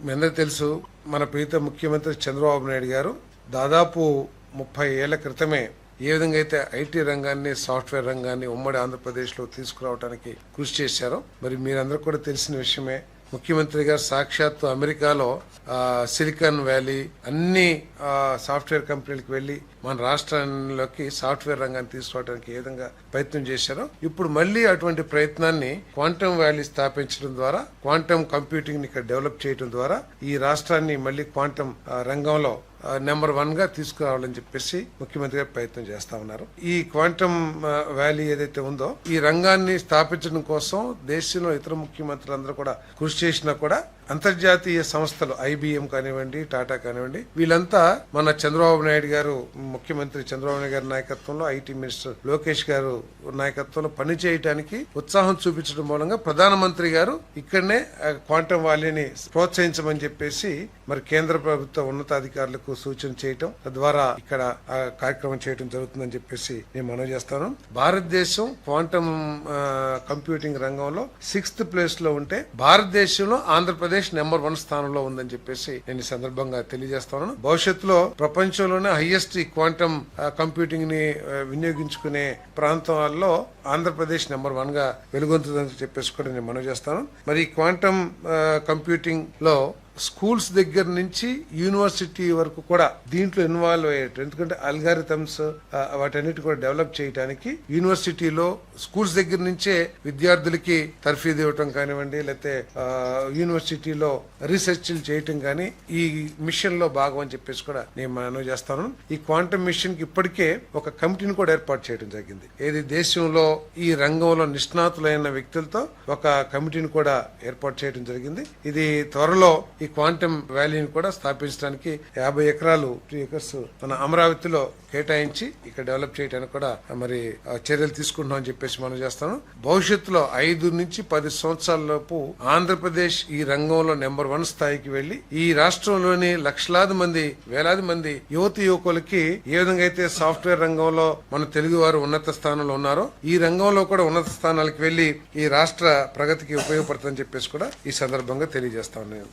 మీ అందరికీ తెలుసు, మన ప్రీత ముఖ్యమంత్రి చంద్రబాబు నాయుడు గారు దాదాపు 30 ఏళ్ల క్రితమే ఏ విధంగా అయితే ఐటీ రంగాన్ని, సాఫ్ట్వేర్ రంగాన్ని ఉమ్మడి ఆంధ్రప్రదేశ్లో తీసుకురావడానికి కృషి చేశారో, మరి మీరందరూ కూడా తెలిసిన విషయమే. ముఖ్యమంత్రి గారు సాక్షాత్తు అమెరికాలో సిలికాన్ వ్యాలీ అన్ని సాఫ్ట్వేర్ కంపెనీలకు వెళ్లి మన రాష్ట్రంలోకి సాఫ్ట్వేర్ రంగాన్ని తీసుకురావడానికి ఏ విధంగా ప్రయత్నం చేశారో, ఇప్పుడు మళ్లీ అటువంటి ప్రయత్నాన్ని క్వాంటమ్ వ్యాలీ స్థాపించడం ద్వారా, క్వాంటమ్ కంప్యూటింగ్ ని ఇక్కడ డెవలప్ చేయడం ద్వారా ఈ రాష్ట్రాన్ని మళ్లీ క్వాంటమ్ రంగంలో నెంబర్ 1 గా తీసుకురావాలని చెప్పేసి ముఖ్యమంత్రి గారు ప్రయత్నం చేస్తా ఉన్నారు. ఈ క్వాంటమ్ వ్యాలీ ఏదైతే ఉందో ఈ రంగాన్ని స్థాపించడం కోసం దేశంలో ఇతర ముఖ్యమంత్రులందరూ కూడా కృషి చేసినా కూడా అంతర్జాతీయ సంస్థలు IBM కానివ్వండి, టాటా కానివ్వండి, వీళ్ళంతా మన చంద్రబాబు నాయుడు గారు, ముఖ్యమంత్రి చంద్రబాబు నాయుడు గారి నాయకత్వంలో, ఐటీ మినిస్టర్ లోకేష్ గారు నాయకత్వంలో పనిచేయడానికి ఉత్సాహం చూపించడం మూలంగా ప్రధానమంత్రి గారు ఇక్కడనే క్వాంటమ్ వ్యాలీని ప్రోత్సహించమని చెప్పేసి మరి కేంద్ర ప్రభుత్వ ఉన్నతాధికారులకు సూచన చేయటం, తద్వారా ఇక్కడ కార్యక్రమం చేయడం జరుగుతుందని చెప్పేసి నేను మనవి చేస్తాను. భారతదేశం క్వాంటమ్ కంప్యూటింగ్ రంగంలో 6th ప్లేస్ లో ఉంటే భారతదేశంలో ఆంధ్రప్రదేశ్ నెంబర్ 1 స్థానంలో ఉందని చెప్పేసి నేను ఈ సందర్భంగా తెలియజేస్తాను. భవిష్యత్తులో ప్రపంచంలోనే హైయెస్ట్ క్వాంటమ్ కంప్యూటింగ్ ని వినియోగించుకునే ప్రాంతాల్లో ఆంధ్రప్రదేశ్ నెంబర్ 1 గా వెలుగొందుతుందని చెప్పేసి కూడా నేను మనవి చేస్తాను. మరి క్వాంటమ్ కంప్యూటింగ్ లో స్కూల్స్ దగ్గర నుంచి యూనివర్సిటీ వరకు కూడా దీంట్లో ఇన్వాల్వ్ అయ్యేట్టు, ఎందుకంటే అల్గారిథమ్స్ వాటన్నిటి కూడా డెవలప్ చేయడానికి యూనివర్సిటీలో స్కూల్స్ దగ్గర నుంచే విద్యార్థులకి తర్ఫీదు ఇవ్వటం కానివ్వండి, లేకపోతే యూనివర్సిటీలో రీసెర్చ్లు చేయటం కానీ ఈ మిషన్ లో భాగం అని చెప్పేసి కూడా నేను మనవి చేస్తాను. ఈ క్వాంటమ్ మిషన్ కి ఇప్పటికే ఒక కమిటీని కూడా ఏర్పాటు చేయడం జరిగింది. ఏది దేశంలో ఈ రంగంలో నిష్ణాతులైన వ్యక్తులతో ఒక కమిటీని కూడా ఏర్పాటు చేయడం జరిగింది. ఇది త్వరలో ఈ క్వాంటమ్ వ్యాలీని కూడా స్థాపించడానికి 50 ఎకరాలు 2 acres మన అమరావతిలో కేటాయించి ఇక్కడ డెవలప్ చేయడానికి కూడా మరి చర్యలు తీసుకుంటున్నాం అని చెప్పేసి మనం చేస్తాను. భవిష్యత్తులో 5 నుంచి 10 సంవత్సరాల లోపు ఆంధ్రప్రదేశ్ ఈ రంగంలో నెంబర్ 1 స్థాయికి వెళ్లి ఈ రాష్ట్రంలోని లక్షలాది మంది, వేలాది మంది యువకులకి ఏ విధంగా అయితే సాఫ్ట్వేర్ రంగంలో మన తెలుగు వారు ఉన్నత స్థానంలో ఉన్నారో ఈ రంగంలో కూడా ఉన్నత స్థానాలకు వెళ్లి ఈ రాష్ట్ర ప్రగతికి ఉపయోగపడుతుందని చెప్పేసి కూడా ఈ సందర్భంగా తెలియజేస్తాను నేను.